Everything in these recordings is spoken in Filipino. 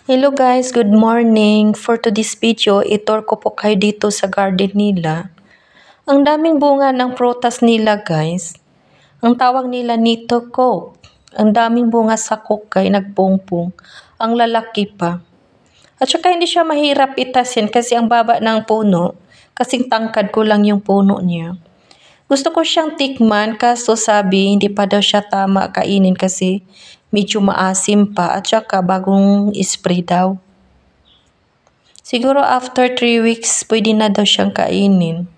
Hello guys, good morning. For today's video, itur ko po kayo dito sa garden nila. Ang daming bunga ng prutas nila guys. Ang tawag nila nito coke. Ang daming bunga sa coke kay nagpungpong. Ang lalaki pa. At saka hindi siya mahirap itasin kasi ang baba ng puno. Kasing tangkad ko lang yung puno niya. Gusto ko siyang tikman kaso sabi hindi pa daw siya tama kainin kasi medyo maasim pa at saka bagong spray daw. Siguro after 3 weeks pwede na daw siyang kainin.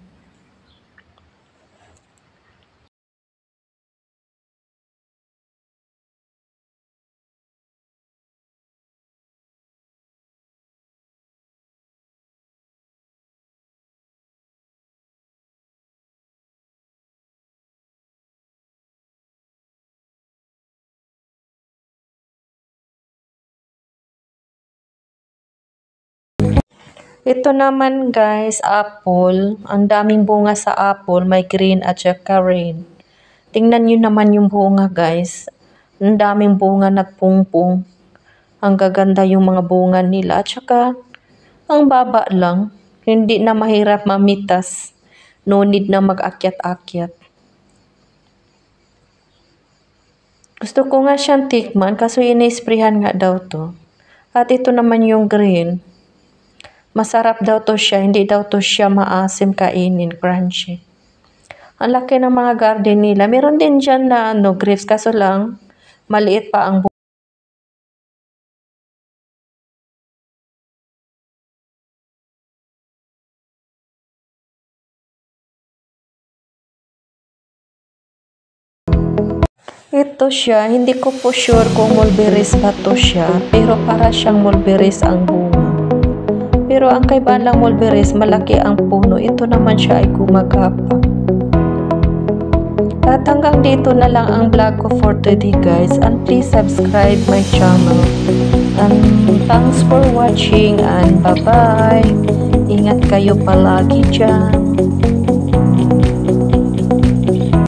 Ito naman guys, apple. Ang daming bunga sa apple. May green at saka red. Tingnan nyo naman yung bunga guys. Ang daming bunga nagpungpong. Ang gaganda yung mga bunga nila. At saka, ang baba lang. Hindi na mahirap mamitas. No need na mag-akyat-akyat. Gusto ko nga siyang tikman kaso inisprehan nga daw to. At ito naman yung green. Masarap daw to siya, hindi daw to siya maasim kainin, crunchy. Ang laki ng mga garden nila. Meron din dyan na grapes, kaso lang, maliit pa ang bunga. Ito siya, hindi ko po sure kung mulberries ba to siya, pero para siyang mulberries ang bunga. Pero ang kaibahan lang mulberries, malaki ang puno. Ito naman siya ay gumagapang. At hanggang dito na lang ang vlog ko for today guys. And please subscribe my channel. And thanks for watching and bye-bye. Ingat kayo palagi dyan.